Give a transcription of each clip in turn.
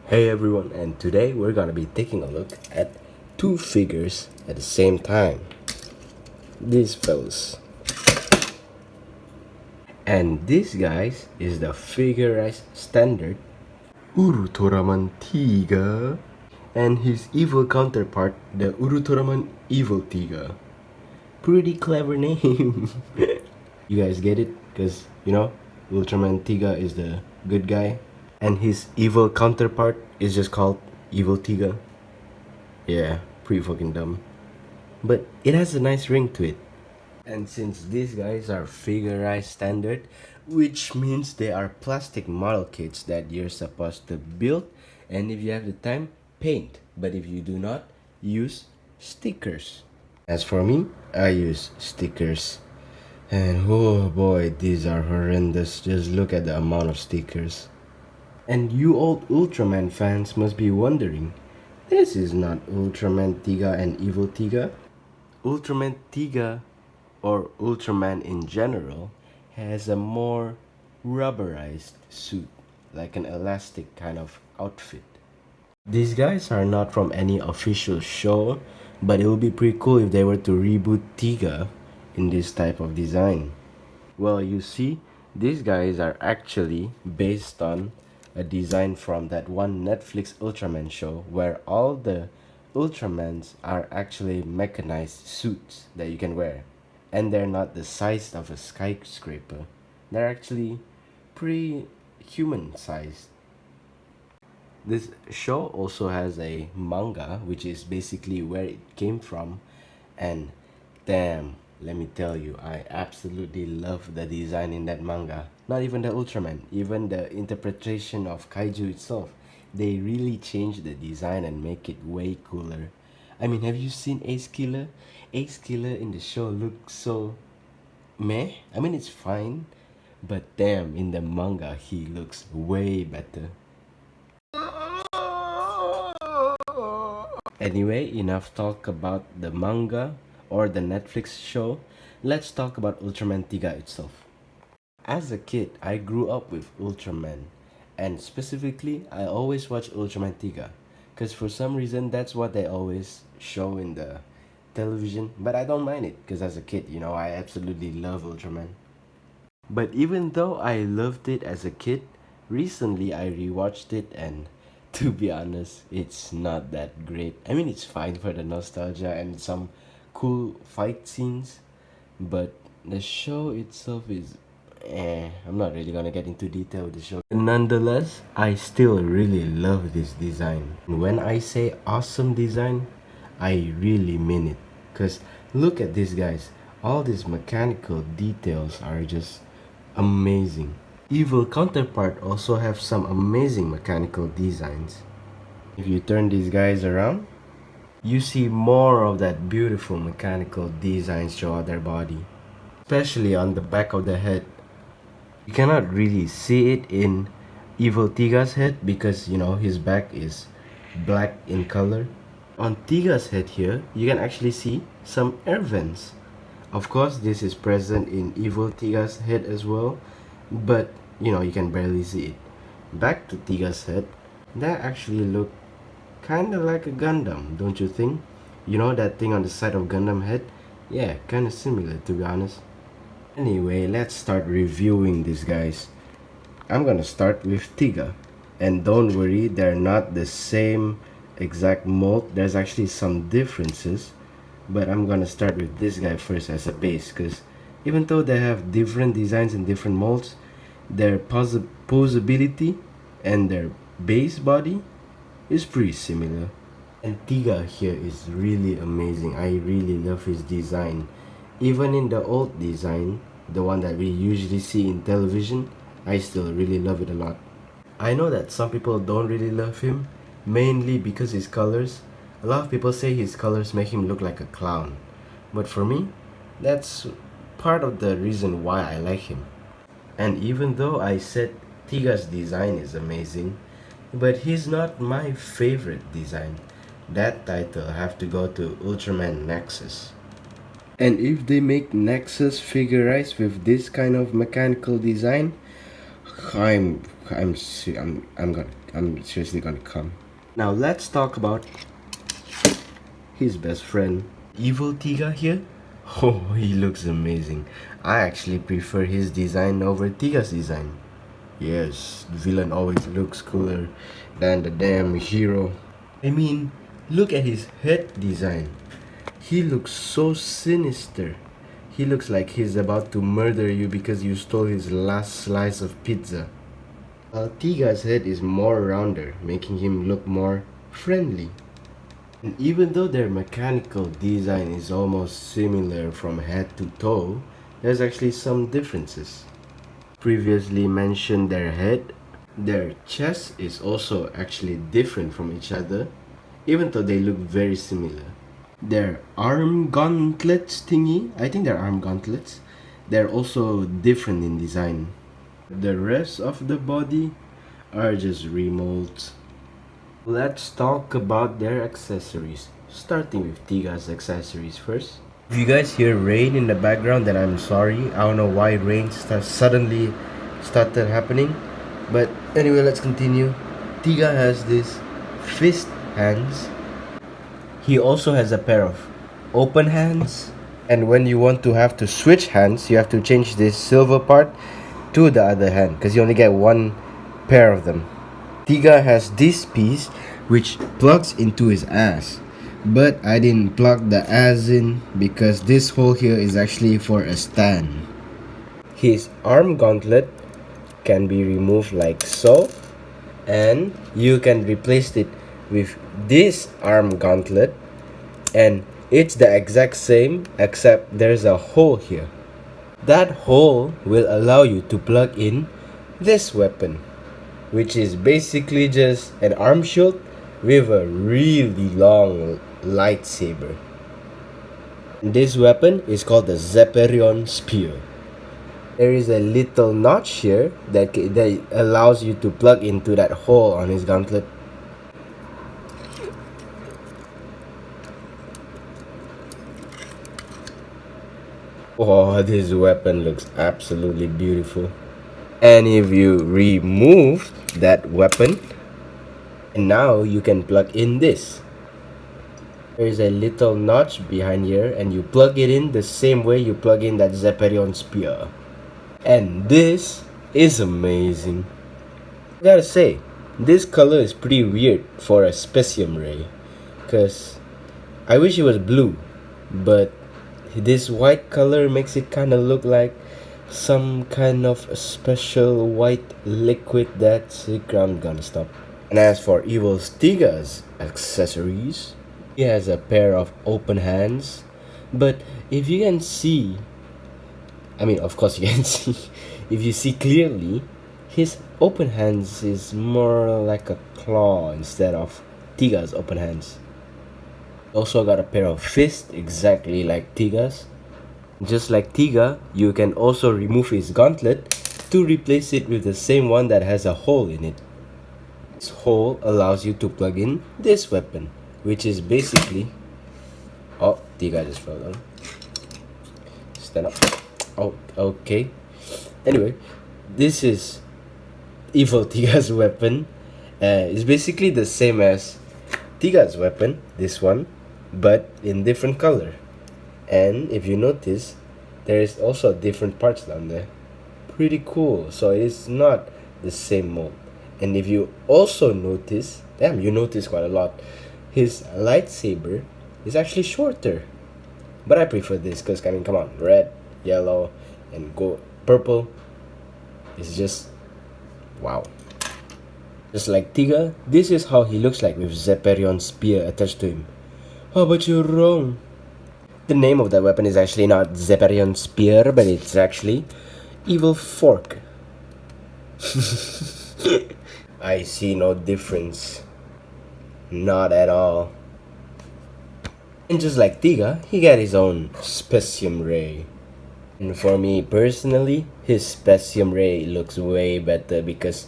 Hey everyone, and today we're gonna be taking a look at two figures at the same time. These fellas. And this, guys, is the figurized standard Urutoraman Tiga and his evil counterpart, the Urutoraman Evil Tiga. Pretty clever name. You guys get it? Because, Ultraman Tiga is the good guy, and his evil counterpart is just called Evil Tiga. Yeah, pretty fucking dumb. But it has a nice ring to it. And since these guys are figurized standard, which means they are plastic model kits that you're supposed to build, and if you have the time, paint. But if you do not, use stickers. As for me, I use stickers. And oh boy, these are horrendous. Just look at the amount of stickers. And you old Ultraman fans must be wondering, this is not Ultraman Tiga and Evil Tiga. Ultraman Tiga, or Ultraman in general, has a more rubberized suit, like an elastic kind of outfit. These guys are not from any official show, but it would be pretty cool if they were to reboot Tiga in this type of design. Well, you see, these guys are actually based on a design from that one Netflix Ultraman show where all the Ultramans are actually mechanized suits that you can wear. And they're not the size of a skyscraper. They're actually pretty human sized. This show also has a manga, which is basically where it came from, and damn, let me tell you, I absolutely love the design in that manga. Not even the Ultraman, even the interpretation of kaiju itself. They really changed the design and make it way cooler. I mean, have you seen Ace Killer? Ace Killer in the show looks so meh. I mean, it's fine, but damn, in the manga, he looks way better. Anyway, enough talk about the manga or the Netflix show. Let's talk about Ultraman Tiga itself. As a kid, I grew up with Ultraman, and specifically, I always watch Ultraman Tiga, because for some reason that's what they always show in the television. But I don't mind it, because as a kid, I absolutely love Ultraman. But even though I loved it as a kid, recently I rewatched it, and to be honest, it's not that great. I mean, it's fine for the nostalgia and some cool fight scenes, but the show itself is I'm not really gonna get into detail with the show. Nonetheless, I still really love this design. When I say awesome design, I really mean it. Cause look at these guys. All these mechanical details are just amazing. Evil counterpart also have some amazing mechanical designs. If you turn these guys around, you see more of that beautiful mechanical designs throughout their body, especially on the back of the head. You cannot really see it in Evil Tiga's head because his back is black in color. On Tiga's head here, you can actually see some air vents. Of course, this is present in Evil Tiga's head as well, but you can barely see it. Back to Tiga's head, that actually look kinda like a Gundam, don't you think? You know that thing on the side of Gundam head? Yeah, kinda similar to be honest. Anyway, let's start reviewing these guys. I'm gonna start with Tiga. And don't worry, they're not the same exact mold. There's actually some differences. But I'm gonna start with this guy first as a base, because even though they have different designs and different molds, their posability and their base body is pretty similar. And Tiga here is really amazing. I really love his design. Even in the old design, the one that we usually see in television, I still really love it a lot. I know that some people don't really love him, mainly because his colors. A lot of people say his colors make him look like a clown. But for me, that's part of the reason why I like him. And even though I said Tiga's design is amazing, but he's not my favorite design. That title have to go to Ultraman Nexus. And if they make Nexus figurized with this kind of mechanical design, I'm I'm seriously gonna come. Now let's talk about his best friend, Evil Tiga here. Oh, he looks amazing. I actually prefer his design over Tiga's design. Yes, the villain always looks cooler than the damn hero. I mean, look at his head design. He looks so sinister. He looks like he's about to murder you because you stole his last slice of pizza. Tiga's head is more rounder, making him look more friendly. And even though their mechanical design is almost similar from head to toe, there's actually some differences. Previously mentioned their chest is also actually different from each other, even though they look very similar. Their arm gauntlets thingy, I think they're arm gauntlets, they're also different in design. The rest of the body are just remolds. Let's talk about their accessories, starting with Tiga's accessories first. If you guys hear rain in the background, then I'm sorry. I don't know why rain suddenly started happening. But anyway, let's continue. Tiga has this fist hands. He also has a pair of open hands. And when you want to have to switch hands, you have to change this silver part to the other hand because you only get one pair of them. Tiga has this piece which plugs into his ass. But I didn't plug the ass in because this hole here is actually for a stand. His arm gauntlet can be removed like so, and you can replace it with this arm gauntlet, and it's the exact same except there's a hole here. That hole will allow you to plug in this weapon, which is basically just an arm shield with a really long lightsaber. This weapon is called the Zephirion Spear. There is a little notch here that allows you to plug into that hole on his gauntlet. Oh, this weapon looks absolutely beautiful. And if you remove that weapon, and now you can plug in this. There's a little notch behind here and you plug it in the same way you plug in that Zephirion Spear. And this is amazing. I gotta say, this color is pretty weird for a Specium Ray. Cause I wish it was blue, but this white color makes it kinda look like some kind of special white liquid that's I'm gonna stop. And as for Evil Tiga's accessories, he has a pair of open hands, but if you can see, I mean, of course you can see, if you see clearly, his open hands is more like a claw instead of Tiga's open hands. Also got a pair of fists exactly like Tiga's. Just like Tiga, you can also remove his gauntlet to replace it with the same one that has a hole in it. This hole allows you to plug in this weapon, which is basically... Oh, Tiga just fell down. Stand up. Oh, okay. Anyway, this is Evil Tiga's weapon. It's basically the same as Tiga's weapon, this one, but in different color. And if you notice, there is also different parts down there. Pretty cool. So it's not the same mold. And if you also notice, damn, you notice quite a lot, his lightsaber is actually shorter. But I prefer this because, I mean, come on, red, yellow, and gold, purple is just wow. Just like Tiga, this is how he looks like with Zephirion Spear attached to him. Oh, but you're wrong. The name of that weapon is actually not Zephirion Spear, but it's actually Evil Fork. I see no difference. Not at all. And just like Tiga, he got his own Specium Ray. And for me personally, his Specium Ray looks way better because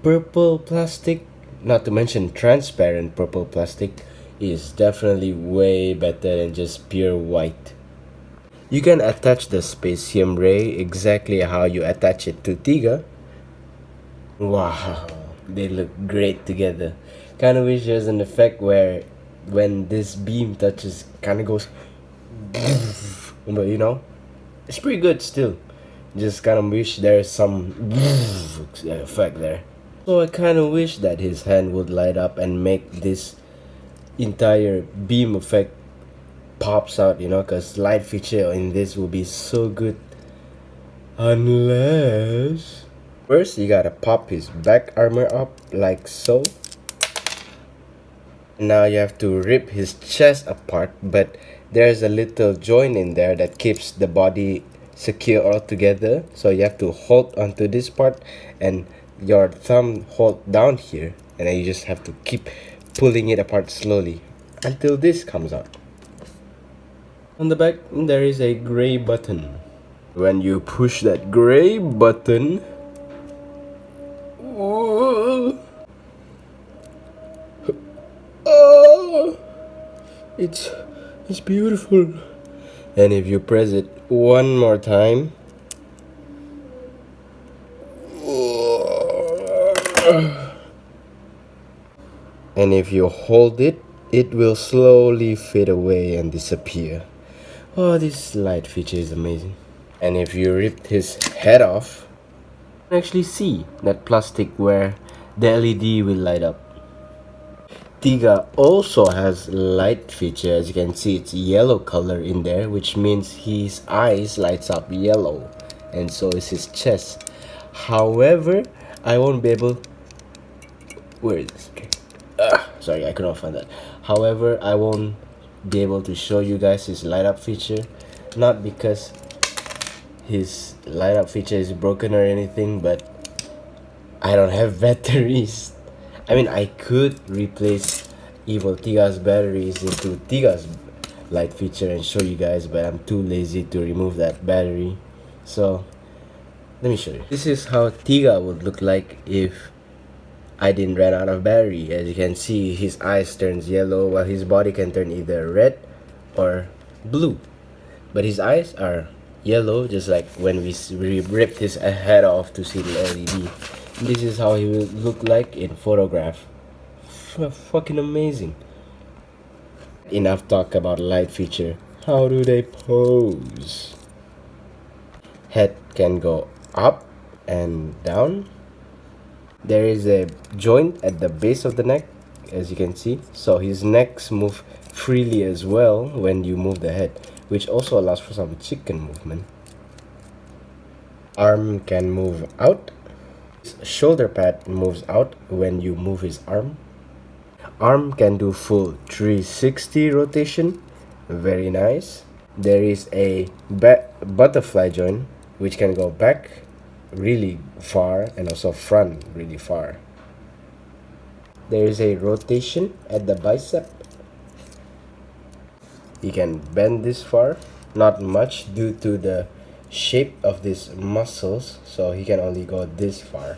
purple plastic, not to mention transparent purple plastic, is definitely way better than just pure white. You can attach the Specium Ray exactly how you attach it to Tiga, Wow, they look great together. Kind of wish there's an effect where when this beam touches, kind of goes, but it's pretty good still. Just kind of wish there's some effect there. So I kind of wish that his hand would light up and make this entire beam effect pops out, because light feature in this will be so good. Unless first you gotta pop his back armor up like so. Now you have to rip his chest apart, but there's a little joint in there that keeps the body secure all together. So you have to hold onto this part and your thumb hold down here, and then you just have to keep pulling it apart slowly until this comes out. On the back there is a gray button. When you push that gray button, oh, oh, it's it's beautiful. And if you press it one more time, and if you hold it, it will slowly fade away and disappear. Oh, this light feature is amazing. And if you rip his head off, you can actually see that plastic where the LED will light up. Tiga also has light feature. As you can see, it's yellow color in there, which means his eyes lights up yellow, and so is his chest. However, I won't be able. Where is this? Okay. Sorry, I could not find that. However, I won't be able to show you guys his light up feature, not because his light up feature is broken or anything, but I don't have batteries. I mean, I could replace Evil Tiga's batteries into Tiga's light feature and show you guys, but I'm too lazy to remove that battery. So, let me show you. This is how Tiga would look like if I didn't run out of battery. As you can see, his eyes turns yellow while his body can turn either red or blue. But his eyes are yellow, just like when we ripped his head off to see the LED. This is how he will look like in photograph. Fucking amazing. Enough talk about light feature. How do they pose? Head can go up and down. There is a joint at the base of the neck, as you can see, so his necks move freely as well when you move the head, which also allows for some chicken movement. Arm can move out. Shoulder pad moves out when you move his arm. Arm can do full 360 rotation. Very nice. There is a butterfly joint which can go back really far and also front really far. There is a rotation at the bicep. You can bend this far, not much due to the shape of these muscles, so he can only go this far.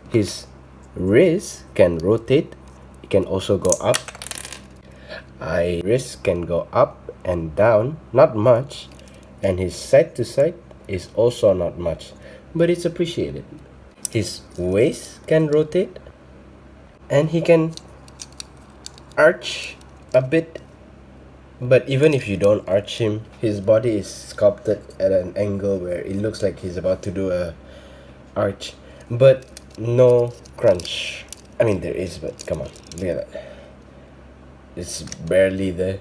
His wrist can rotate. It can also go up. Wrist can go up and down, not much, and his side to side is also not much, but it's appreciated. His waist can rotate, and he can arch a bit, but even if you don't arch him, his body is sculpted at an angle where it looks like he's about to do a arch, but no crunch. I mean, there is, but come on, look at that. It's barely there.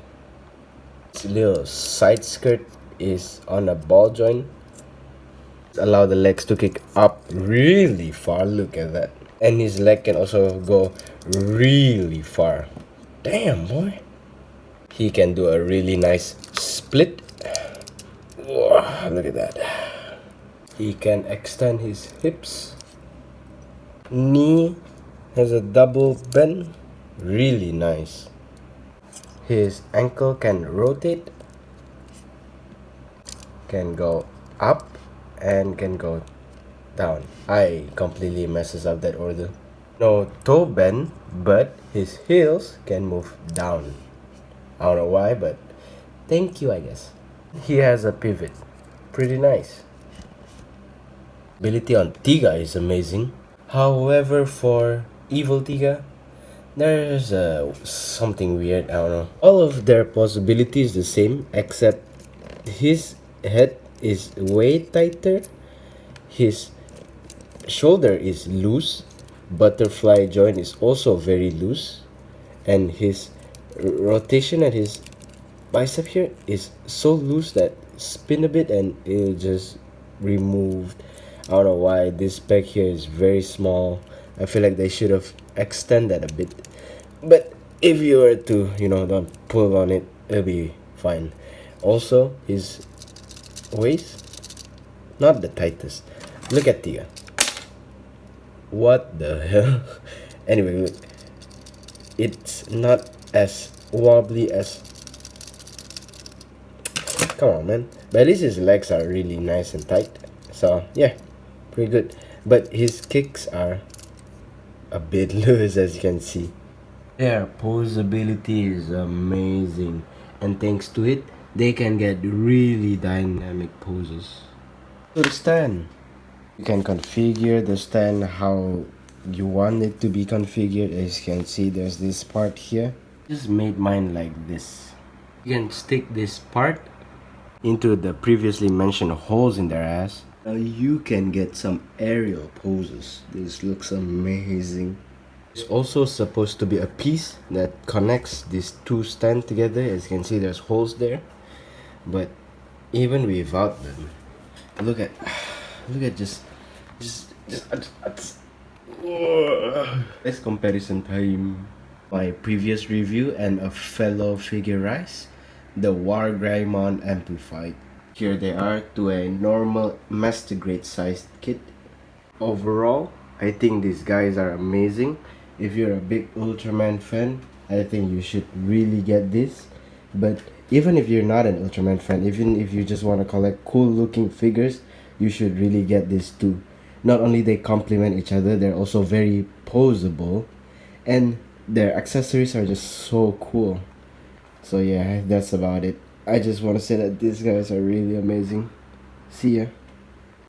His little side skirt is on a ball joint. Allow the legs to kick up really far. Look at that. And his leg can also go really far. Damn, boy. He can do a really nice split. Whoa, look at that. He can extend his hips. Knee has a double bend. Really nice. His ankle can rotate, can go up, and can go down. I completely messes up that order. No toe bend, but his heels can move down. I don't know why, but thank you, I guess. He has a pivot. Pretty nice. Ability on Tiga is amazing. However, for Evil Tiga, there's something weird. I don't know. All of their possibilities the same, except his head is way tighter. His shoulder is loose. Butterfly joint is also very loose, and his rotation at his bicep here is so loose that spin a bit and it'll just remove. I don't know why this peg here is very small. I feel like they should have extended a bit, but if you were to, don't pull on it, it'll be fine. Also, his waist, not the tightest. Look at Tia. What the hell? Anyway, look, it's not as wobbly as, come on, man. But at least his legs are really nice and tight. So, yeah, pretty good. But his kicks are a bit loose, as you can see. Their posability is amazing. And thanks to it, they can get really dynamic poses. So the stand. You can configure the stand how you want it to be configured. As you can see, there's this part here. Just made mine like this. You can stick this part into the previously mentioned holes in their ass. Now you can get some aerial poses. This looks amazing. It's also supposed to be a piece that connects these two stands together. As you can see, there's holes there. But even without them, look at just let's comparison time. My previous review and a fellow figurize, the War Greymon Amplified. Here they are to a normal mastigrade sized kit. Overall, I think these guys are amazing. If you're a big Ultraman fan, I think you should really get this. But even if you're not an Ultraman fan, even if you just want to collect cool looking figures, you should really get this too. Not only they complement each other, they're also very posable, and their accessories are just so cool. So yeah, that's about it. I just want to say that these guys are really amazing. See ya.